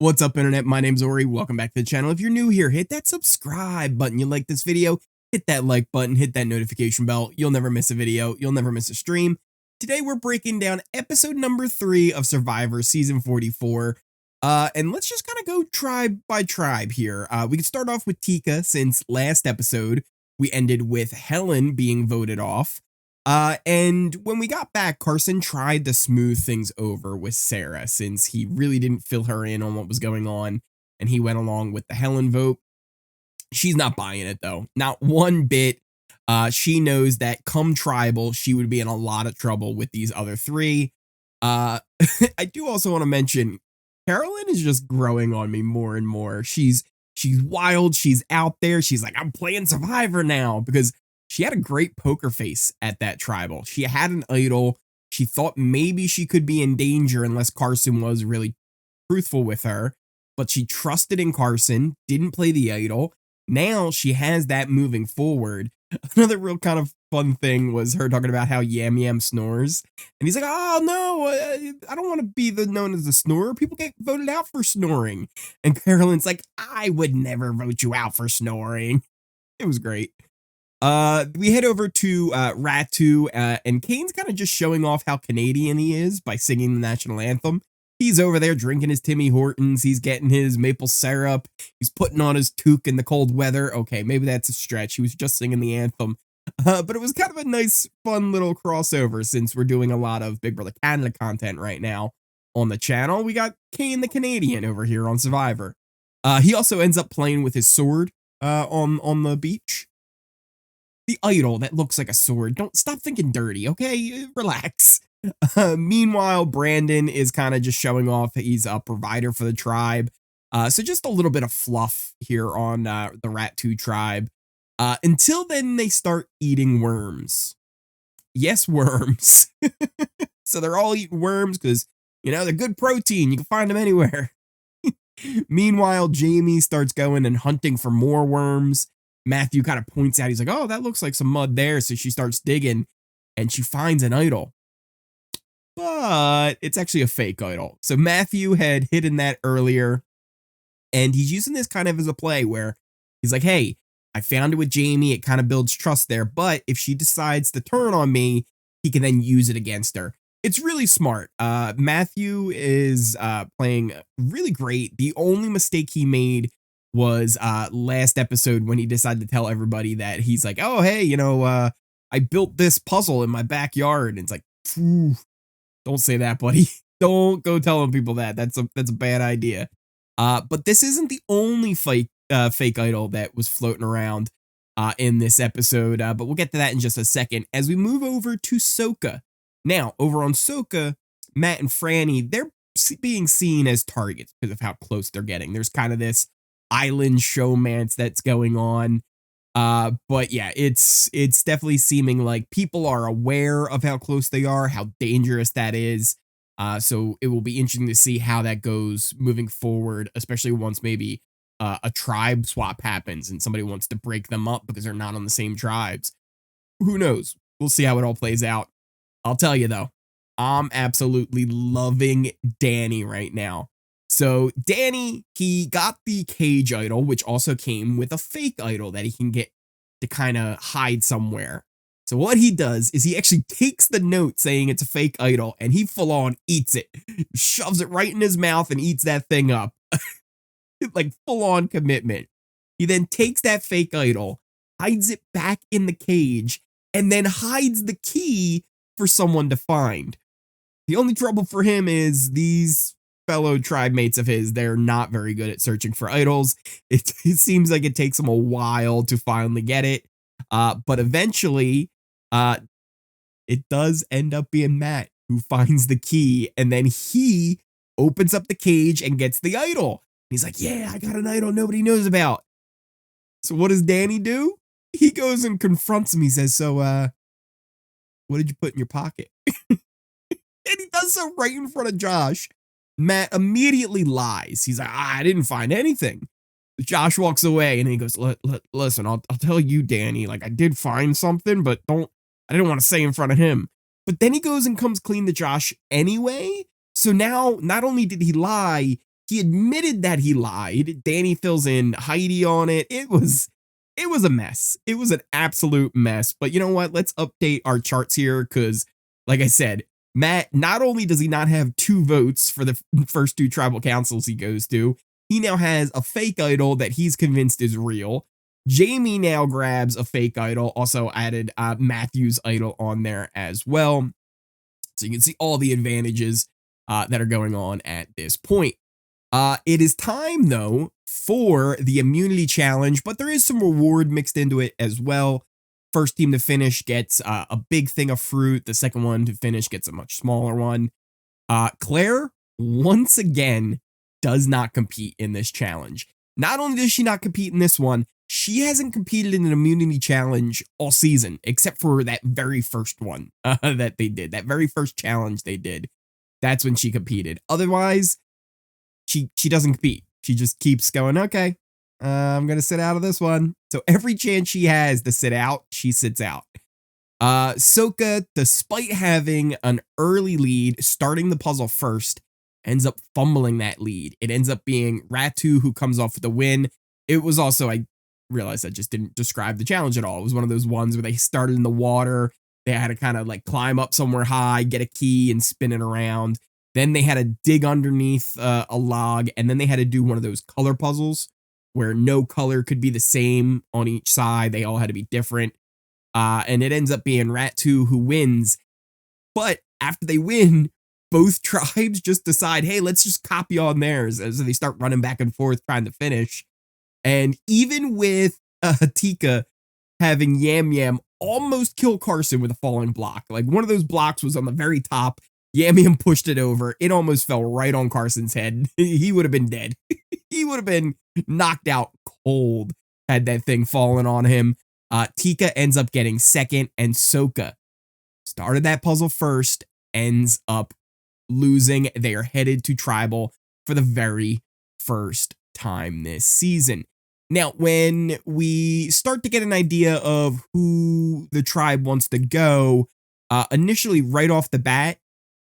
What's up, internet? My name's Ori. Welcome back to the channel. If you're new here, hit that subscribe button. You like this video, hit that like button, hit that notification bell. You'll never miss a video. You'll never miss a stream. Today, we're breaking down episode number 3 of Survivor season 44. And let's just kind of go tribe by tribe here. We can start off with Tika, since last episode, we ended with Helen being voted off. And when we got back, Carson tried to smooth things over with Sarah, since he really didn't fill her in on what was going on, and he went along with the Helen vote. She's not buying it, though. Not one bit. She knows that come tribal, she would be in a lot of trouble with these other three. I do also want to mention, Carolyn is just growing on me more and more. She's wild. She's out there. She's like, I'm playing Survivor now, because she had a great poker face at that tribal. She had an idol. She thought maybe she could be in danger unless Carson was really truthful with her, but she trusted in Carson, didn't play the idol. Now she has that moving forward. Another real kind of fun thing was her talking about how Yam Yam snores. And he's like, oh no, I don't want to be known as the snorer. People get voted out for snoring. And Carolyn's like, I would never vote you out for snoring. It was great. We head over to Ratu, and Kane's kind of just showing off how Canadian he is by singing the national anthem. He's over there drinking his Timmy Hortons. He's getting his maple syrup. He's putting on his toque in the cold weather. Okay, maybe that's a stretch. He was just singing the anthem. But it was kind of a nice, fun little crossover, since we're doing a lot of Big Brother Canada content right now on the channel. We got Kane the Canadian over here on Survivor. He also ends up playing with his sword on the beach. The idol that looks like a sword. Don't stop thinking dirty, okay? Relax. Meanwhile, Brandon is kind of just showing off that he's a provider for the tribe. So just a little bit of fluff here on the Ratu tribe. Until then, they start eating worms. Yes, worms. So they're all eating worms because, you know, they're good protein. You can find them anywhere. Meanwhile, Jamie starts going and hunting for more worms. Matthew kind of points out, he's like, oh, that looks like some mud there. So she starts digging and she finds an idol. But it's actually a fake idol. So Matthew had hidden that earlier. And he's using this kind of as a play where he's like, hey, I found it with Jamie. It kind of builds trust there. But if she decides to turn on me, he can then use it against her. It's really smart. Matthew is playing really great. The only mistake he made was last episode when he decided to tell everybody that he's like, oh, hey, you know, I built this puzzle in my backyard. And it's like, phew, don't say that, buddy. Don't go telling people that. That's a bad idea. But this isn't the only fake idol that was floating around in this episode. But we'll get to that in just a second as we move over to Soka. Now, over on Soka, Matt and Franny, they're being seen as targets because of how close they're getting. There's kind of this island showmance that's going on. But yeah, it's definitely seeming like people are aware of how close they are, how dangerous that is. So it will be interesting to see how that goes moving forward, especially once maybe a tribe swap happens and somebody wants to break them up because they're not on the same tribes. Who knows? We'll see how it all plays out. I'll tell you though, I'm absolutely loving Danny right now. So Danny, he got the cage idol, which also came with a fake idol that he can get to kind of hide somewhere. So what he does is he actually takes the note saying it's a fake idol and he full on eats it, shoves it right in his mouth and eats that thing up. Like full on commitment. He then takes that fake idol, hides it back in the cage, and then hides the key for someone to find. The only trouble for him is these fellow tribe mates of his, they're not very good at searching for idols. It seems like it takes them a while to finally get it. But eventually, it does end up being Matt who finds the key, and then he opens up the cage and gets the idol. He's like, yeah, I got an idol nobody knows about. So what does Danny do? He goes and confronts him. He says, so, what did you put in your pocket? And he does so right in front of Josh. Matt immediately lies. He's like, I didn't find anything. Josh walks away and he goes, listen, I'll tell you, Danny, like I did find something, but I didn't want to say in front of him. But then he goes and comes clean to Josh anyway. So now not only did he lie, He admitted that he lied. Danny fills in Heidi on it. It was a mess. It was an absolute mess. But you know what? Let's update our charts here because, like I said, Matt, not only does he not have 2 votes for the first 2 tribal councils he goes to, he now has a fake idol that he's convinced is real. Jamie now grabs a fake idol, also added Matthew's idol on there as well. So you can see all the advantages that are going on at this point. It is time, though, for the immunity challenge, but there is some reward mixed into it as well. First team to finish gets a big thing of fruit. The second one to finish gets a much smaller one. Claire, once again, does not compete in this challenge. Not only does she not compete in this one, she hasn't competed in an immunity challenge all season, except for that very first one that they did. That very first challenge they did. That's when she competed. Otherwise, she doesn't compete. She just keeps going, okay, I'm going to sit out of this one. So every chance she has to sit out, she sits out. Soka, despite having an early lead, starting the puzzle first, ends up fumbling that lead. It ends up being Ratu who comes off with the win. It was also, I realized I just didn't describe the challenge at all. It was one of those ones where they started in the water. They had to kind of like climb up somewhere high, get a key and spin it around. Then they had to dig underneath a log, and then they had to do one of those color puzzles where no color could be the same on each side. They all had to be different. And it ends up being Ratu who wins. But after they win, both tribes just decide, hey, let's just copy on theirs. And so they start running back and forth trying to finish. And even with Tika having Yam Yam almost kill Carson with a falling block, like one of those blocks was on the very top. Yam Yam pushed it over. It almost fell right on Carson's head. He would have been dead. He would have been knocked out cold had that thing fallen on him. Tika ends up getting second, and Soka started that puzzle first, ends up losing. They are headed to tribal for the very first time this season. Now, when we start to get an idea of who the tribe wants to go, initially right off the bat,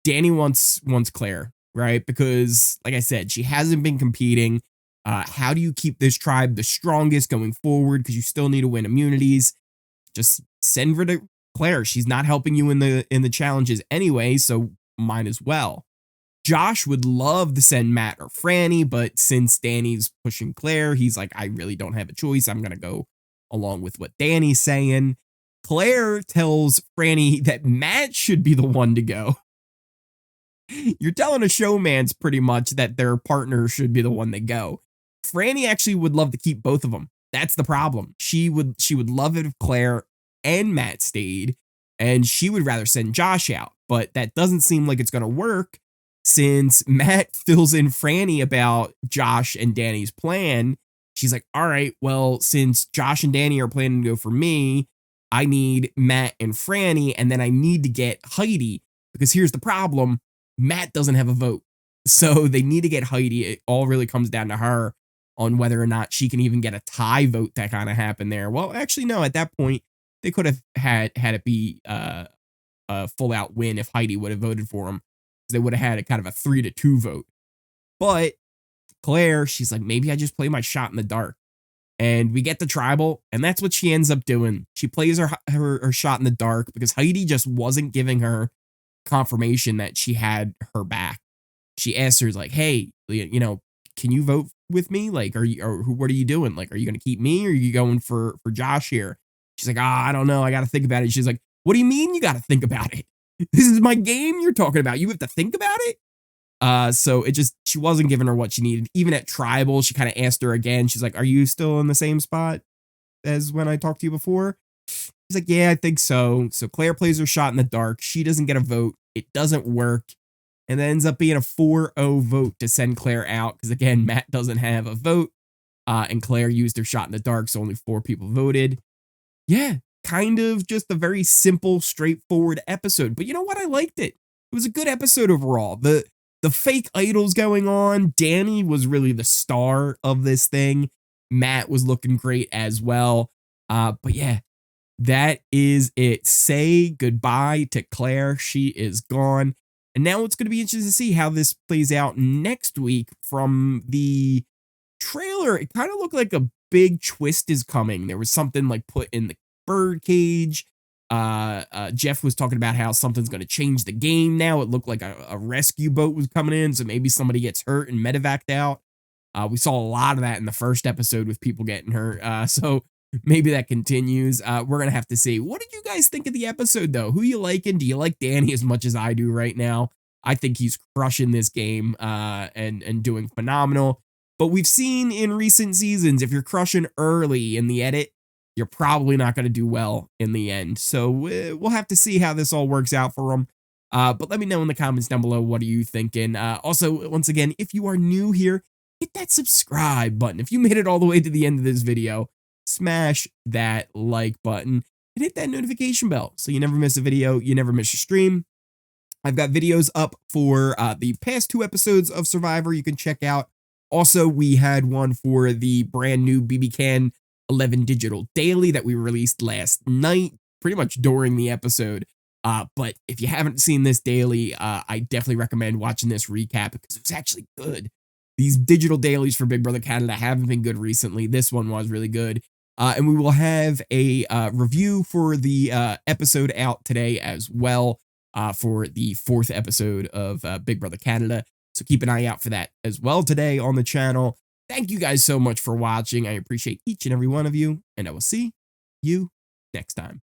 Danny wants Claire, right? Because, like I said, she hasn't been competing. How do you keep this tribe the strongest going forward? Because you still need to win immunities. Just send her to Claire. She's not helping you in the challenges anyway, so might as well. Josh would love to send Matt or Franny, but since Danny's pushing Claire, he's like, I really don't have a choice. I'm going to go along with what Danny's saying. Claire tells Franny that Matt should be the one to go. You're telling a showman's pretty much that their partner should be the one that go. Franny actually would love to keep both of them. That's the problem. She would love it if Claire and Matt stayed, and she would rather send Josh out. But that doesn't seem like it's going to work since Matt fills in Franny about Josh and Danny's plan. She's like, all right, well, since Josh and Danny are planning to go for me, I need Matt and Franny, and then I need to get Heidi, because here's the problem. Matt doesn't have a vote. So they need to get Heidi. It all really comes down to her on whether or not she can even get a tie vote that kind of happen there. Well, actually, no, at that point, they could have had it be a full out win if Heidi would have voted for him. They would have had a kind of a 3-2 vote. But Claire, she's like, maybe I just play my shot in the dark. And we get the tribal, and that's what she ends up doing. She plays her shot in the dark because Heidi just wasn't giving her confirmation that she had her back. She asked her, like, hey, you know, can you vote with me? Like, what are you doing? Like, are you going to keep me or are you going for Josh here? She's like, I don't know. I got to think about it. She's like, what do you mean you got to think about it? This is my game you're talking about. You have to think about it? So she wasn't giving her what she needed. Even at tribal, she kind of asked her again. She's like, are you still in the same spot as when I talked to you before? She's like, yeah, I think so. So Claire plays her shot in the dark. She doesn't get a vote. It doesn't work. And that ends up being a 4-0 vote to send Claire out. Because again, Matt doesn't have a vote. And Claire used her shot in the dark. So only 4 people voted. Yeah, kind of just a very simple, straightforward episode. But you know what? I liked it. It was a good episode overall. The fake idols going on. Danny was really the star of this thing. Matt was looking great as well. But yeah, that is it. Say goodbye to Claire. She is gone. And now it's going to be interesting to see how this plays out next week. From the trailer, it kind of looked like a big twist is coming. There was something like put in the bird cage. Jeff was talking about how something's going to change the game now. It looked like a rescue boat was coming in, so maybe somebody gets hurt and medevaced out. We saw a lot of that in the first episode with people getting hurt. So maybe that continues. We're going to have to see. What did you guys think of the episode, though? Who you liking? Do you like Danny as much as I do right now? I think he's crushing this game and doing phenomenal. But we've seen in recent seasons, if you're crushing early in the edit, you're probably not going to do well in the end. So we'll have to see how this all works out for him. But let me know in the comments down below, what are you thinking? Also, once again, if you are new here, hit that subscribe button. If you made it all the way to the end of this video, smash that like button and hit that notification bell so you never miss a video, you never miss a stream. I've got videos up for the past 2 episodes of Survivor you can check out. Also, we had one for the brand new BB Can 11 Digital Daily that we released last night, pretty much during the episode. But if you haven't seen this daily, I definitely recommend watching this recap because it was actually good. These digital dailies for Big Brother Canada haven't been good recently. This one was really good. And we will have a review for the episode out today as well, for the 4th episode of Big Brother Canada. So keep an eye out for that as well today on the channel. Thank you guys so much for watching. I appreciate each and every one of you, and I will see you next time.